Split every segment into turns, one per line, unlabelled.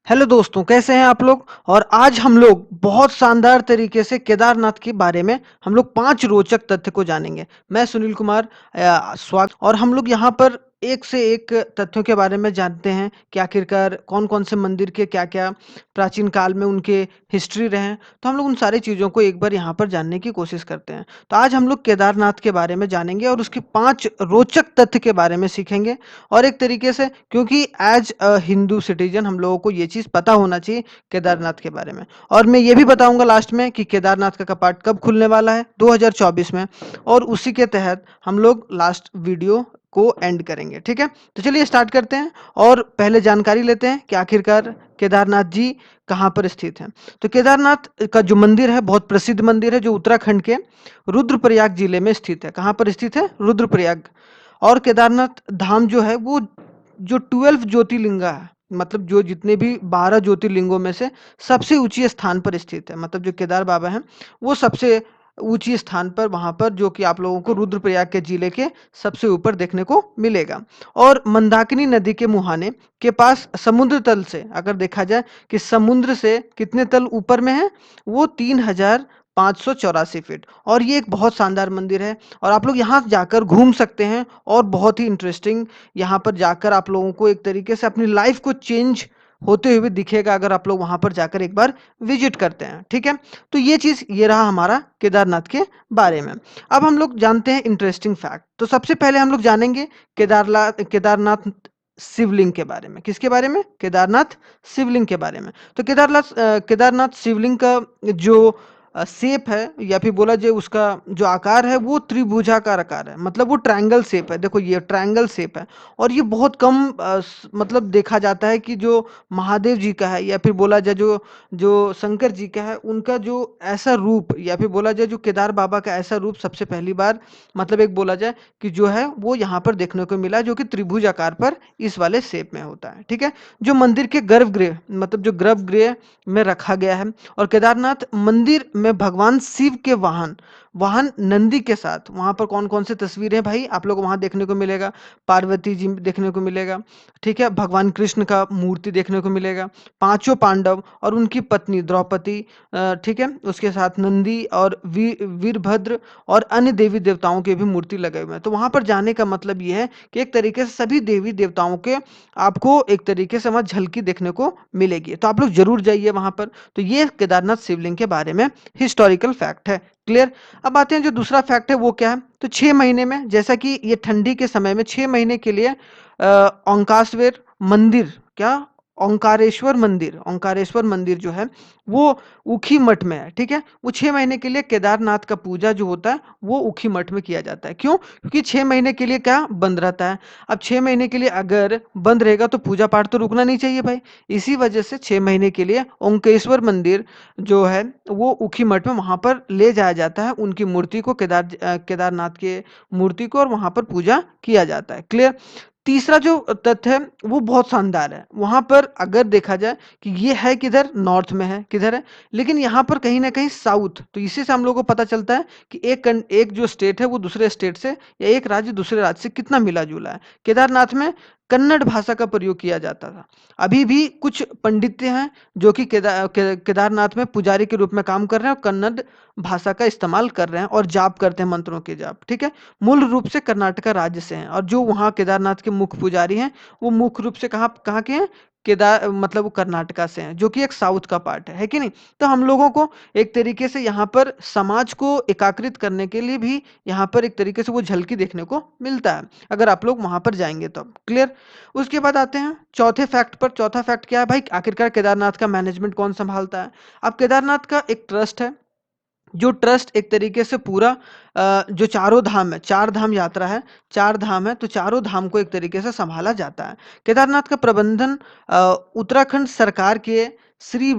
Hello दोस्तों, कैसे हैं आप लोग। और आज हम लोग बहुत शानदार तरीके से केदारनाथ के बारे में हम लोग 5 रोचक तथ्य को जानेंगे। मैं सुनील कुमार स्वागत। और हम लोग यहाँ पर एक से एक तथ्यों के बारे में जानते हैं कि आखिरकार कौन-कौन से मंदिर के क्या-क्या प्राचीन काल में उनके हिस्ट्री रहे हैं। तो हम लोग उन सारी चीज़ों को एक बार यहाँ पर जानने की कोशिश करते हैं। तो आज हम लोग केदारनाथ के बारे में जानेंगे और उसके 5 रोचक तथ्य के बारे में सीखेंगे। और एक तरीके से क्योंकि एज अ हिंदू सिटीजन हम लोगों को ये चीज़ पता होना चाहिए केदारनाथ के बारे में। और मैं ये भी बताऊंगा लास्ट में कि केदारनाथ का कपाट कब खुलने वाला है 2024 में। और उसी के तहत हम लोग लास्ट वीडियो को एंड करेंगे। ठीक है, तो चलिए स्टार्ट करते हैं और पहले जानकारी लेते हैं कि आखिरकार केदारनाथ जी कहाँ पर स्थित हैं। तो केदारनाथ का जो मंदिर है बहुत प्रसिद्ध मंदिर है जो उत्तराखंड के रुद्रप्रयाग जिले में स्थित है। कहाँ पर स्थित है? रुद्रप्रयाग। और केदारनाथ धाम जो है वो जो 12 ज्योतिर्लिंगा है, मतलब जो जितने भी 12 ज्योतिर्लिंगों में से सबसे ऊंची स्थान पर स्थित है। मतलब जो केदार बाबा हैं वो सबसे ऊंची स्थान पर वहां पर, जो कि आप लोगों को रुद्रप्रयाग के जिले के सबसे ऊपर देखने को मिलेगा। और मंदाकिनी नदी के मुहाने के पास समुद्र तल से अगर देखा जाए कि समुद्र से कितने तल ऊपर में है, वो 3584 फीट। और ये एक बहुत शानदार मंदिर है और आप लोग यहाँ जाकर घूम सकते हैं। और बहुत ही इंटरेस्टिंग, यहाँ पर जाकर आप लोगों को एक तरीके से अपनी लाइफ को चेंज होते हुए दिखेगा अगर आप लोग वहां पर जाकर एक बार विजिट करते हैं। ठीक है, तो ये चीज ये रहा हमारा केदारनाथ के बारे में। अब हम लोग जानते हैं इंटरेस्टिंग फैक्ट। तो सबसे पहले हम लोग जानेंगे केदारनाथ शिवलिंग के बारे में। किसके बारे में? केदारनाथ शिवलिंग के बारे में। तो केदारनाथ शिवलिंग का जो शेप है या फिर बोला जाए उसका जो आकार है वो त्रिभुजाकार आकार है। मतलब वो ट्रायंगल शेप है। देखो ये ट्रायंगल शेप है। और ये बहुत कम मतलब देखा जाता है कि जो महादेव जी का है या फिर बोला जाए जो जो शंकर जी का है उनका जो ऐसा रूप, या फिर बोला जाए जो केदार बाबा का ऐसा रूप सबसे पहली बार मतलब एक बोला जाए कि जो है वो यहाँ पर देखने को मिला, जो कि त्रिभुज आकार पर इस वाले शेप में होता है। ठीक है, जो मंदिर के गर्भगृह मतलब जो गर्भगृह में रखा गया है। और केदारनाथ मंदिर में भगवान शिव के वाहन वाहन नंदी के साथ वहां पर कौन कौन से तस्वीरें भाई आप लोग वहां देखने को मिलेगा? पार्वती जी देखने को मिलेगा। ठीक है, भगवान कृष्ण का मूर्ति देखने को मिलेगा, पांचों पांडव और उनकी पत्नी द्रौपदी, ठीक है, उसके साथ नंदी और वीरभद्र और अन्य देवी देवताओं के भी मूर्ति लगे हुए हैं। तो वहां पर जाने का मतलब ये है कि एक तरीके से सभी देवी देवताओं के आपको एक तरीके से वहां झलकी देखने को मिलेगी। तो आप लोग जरूर जाइए वहां पर। तो ये केदारनाथ शिवलिंग के बारे में हिस्टोरिकल फैक्ट है। क्लियर। अब आते हैं जो दूसरा फैक्ट है वो क्या है। तो 6 महीने में, जैसा कि ये ठंडी के समय में 6 महीने के लिए ओंकारेश्वर मंदिर, क्या, ओंकारेश्वर मंदिर जो है वो ऊखी मठ में है। ठीक है, वो 6 महीने के लिए केदारनाथ का पूजा जो होता है वो ऊखी मठ में किया जाता है। क्यों? क्योंकि 6 महीने के लिए क्या बंद रहता है। अब 6 महीने के लिए अगर बंद रहेगा तो पूजा पाठ तो रुकना नहीं चाहिए भाई। इसी वजह से 6 महीने के लिए ओंकेश्वर मंदिर जो है वो ऊखी मठ में वहां पर ले जाया जाता है उनकी मूर्ति को, केदारनाथ के मूर्ति को, और वहां पर पूजा किया जाता है। क्लियर। तीसरा जो तथ्य है वो बहुत शानदार है। वहां पर अगर देखा जाए कि ये है किधर, नॉर्थ में है, किधर है, लेकिन यहाँ पर कहीं ना कहीं साउथ। तो इसी से हम लोग को पता चलता है कि एक जो स्टेट है वो दूसरे स्टेट से, या एक राज्य दूसरे राज्य से कितना मिला जुला है। केदारनाथ में कन्नड़ भाषा का प्रयोग किया जाता था। अभी भी कुछ पंडित हैं जो कि केदारनाथ में पुजारी के रूप में काम कर रहे हैं और कन्नड़ भाषा का इस्तेमाल कर रहे हैं और जाप करते हैं, मंत्रों के जाप। ठीक है, मूल रूप से कर्नाटका राज्य से हैं। और जो वहाँ केदारनाथ के मुख्य पुजारी हैं वो मुख्य रूप से कहाँ कहाँ के हैं? केदार मतलब वो कर्नाटका से हैं, जो कि एक साउथ का पार्ट है कि नहीं। तो हम लोगों को एक तरीके से यहाँ पर समाज को एकाकृत करने के लिए भी यहाँ पर एक तरीके से वो झलकी देखने को मिलता है अगर आप लोग वहां पर जाएंगे तो। क्लियर। उसके बाद आते हैं चौथे फैक्ट पर। चौथा फैक्ट क्या है भाई? आखिरकार केदारनाथ का मैनेजमेंट कौन संभालता है? अब केदारनाथ का एक ट्रस्ट है, जो ट्रस्ट एक तरीके से पूरा जो चारों धाम है, चार धाम यात्रा है, चार धाम है, तो चारों धाम को एक तरीके से संभाला जाता है। केदारनाथ का प्रबंधन उत्तराखंड सरकार के श्री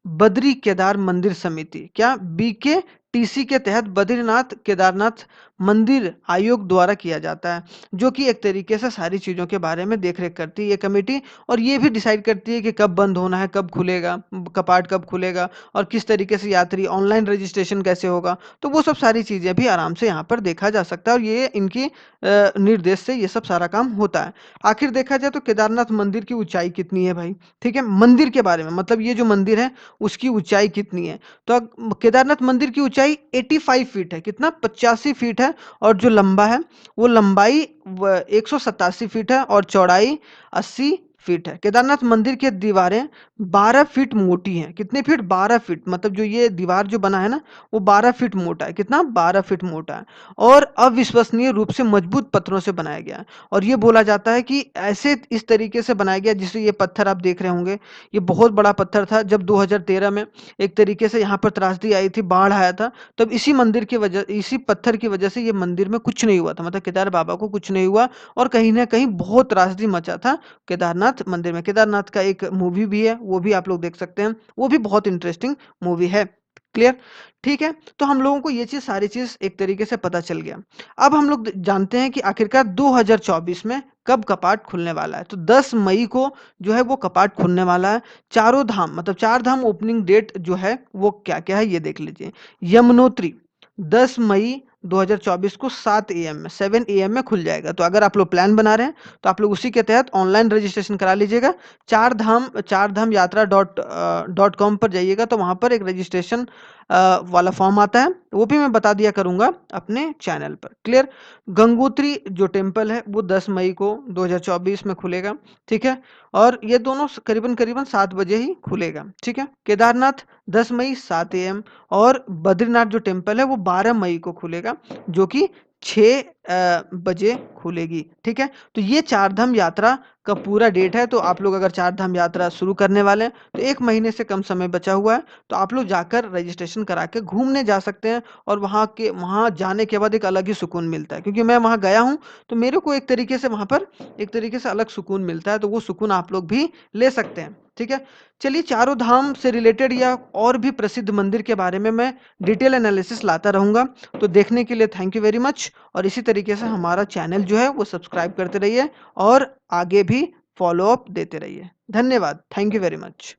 बद्री केदार मंदिर समिति, क्या, BKTC के तहत बद्रीनाथ केदारनाथ मंदिर आयोग द्वारा किया जाता है, जो कि एक तरीके से सारी चीज़ों के बारे में देख-रेख करती है ये कमेटी और ये भी डिसाइड करती है कि कब बंद होना है, कब खुलेगा, कपाट कब खुलेगा और किस तरीके से यात्री ऑनलाइन रजिस्ट्रेशन कैसे होगा। तो वो सब सारी चीज़ें भी आराम से यहाँ पर देखा जा सकता है और ये इनकी निर्देश से ये सब सारा काम होता है। आखिर देखा जाए तो केदारनाथ मंदिर की ऊँचाई कितनी है भाई? ठीक है? मंदिर के बारे में मतलब ये जो मंदिर है उसकी ऊँचाई कितनी है? तो केदारनाथ मंदिर की ऊँचाई 85 फीट है। कितना? 85 फीट है और जो लंबा है वो लंबाई 187 फीट है और चौड़ाई 80 फीट है। केदारनाथ मंदिर की दीवारें 12 फीट मोटी हैं। कितने फीट? 12 फीट मतलब जो ये दीवार जो बना है ना वो 12 फीट मोटा है। कितना? 12 फीट मोटा है और अविश्वसनीय रूप से मजबूत पत्थरों से बनाया गया है और ये बोला जाता है कि ऐसे इस तरीके से बनाया गया जिससे ये पत्थर आप देख रहे होंगे, ये बहुत बड़ा पत्थर था। जब 2013 में एक तरीके से यहाँ पर त्रासदी आई थी, बाढ़ आया था, तब इसी पत्थर की वजह से ये मंदिर में कुछ नहीं हुआ था। मतलब केदार बाबा को कुछ नहीं हुआ और कहीं न कहीं बहुत त्रासदी मचा था केदारनाथ मंदिर में। केदारनाथ का एक मूवी भी है, वो भी आप लोग देख सकते हैं। वो भी बहुत इंटरेस्टिंग मूवी है। क्लियर? ठीक है? तो हम लोगों को ये चीज़ सारी चीज़ एक तरीके से पता चल गया। अब हम लोग द जानते हैं कि आखिरकार 2024 में कब कपाट खुलने वाला है। तो 10 मई को जो है वो कपाट खुलने वाला है। चारों धाम मतलब 4 धाम ओपनिंग डेट जो है वो क्या-क्या है ये देख लीजिए। यमुनोत्री 10 मई 2024 को 7 एएम में खुल जाएगा। तो अगर आप लोग प्लान बना रहे हैं तो आप लोग उसी के तहत ऑनलाइन रजिस्ट्रेशन करा लीजिएगा। चार धाम यात्रा डॉट कॉम पर जाइएगा तो वहाँ पर एक रजिस्ट्रेशन वाला फॉर्म आता है, वो भी मैं बता दिया करूँगा अपने चैनल पर। क्लियर? गंगोत्री जो टेम्पल है वो 10 मई को 2024 में खुलेगा, ठीक है? और ये दोनों करीबन-करीबन 7 बजे ही खुलेगा, ठीक है? केदारनाथ 10 मई 7 एएम और बद्रीनाथ जो टेम्पल है वो 12 मई को खुलेगा, जो कि 6 बजे खुलेगी, ठीक है? तो ये 4 धाम यात्रा का पूरा डेट है, तो आप लोग अगर 4 धाम यात्रा शुरू करने वाले हैं, तो 1 महीने से कम समय बचा हुआ है, तो आप लोग जाकर रजिस्ट्रेशन करा के घूमने जा सकते हैं और वहाँ जाने के बाद एक अलग ही सुकून मिलता है। क्योंकि मैं वहाँ गया हूँ, तो मेरे को एक तरीके से वहाँ पर एक तरीके से अलग सुकून मिलता है, तो वो सुकून आप लोग भी ले सकते हैं, ठीक है? चलिए चारों धाम से रिलेटेड या और भी प्रसिद्ध मंदिर के बारे में मैं डिटेल एनालिसिस लाता रहूँगा। तो देखने के लिए थैंक यू वेरी मच और इसी तरीके से हमारा चैनल जो है वो सब्सक्राइब करते रहिए और आगे भी फ़ॉलो अप देते रहिए। धन्यवाद। Thank you very much.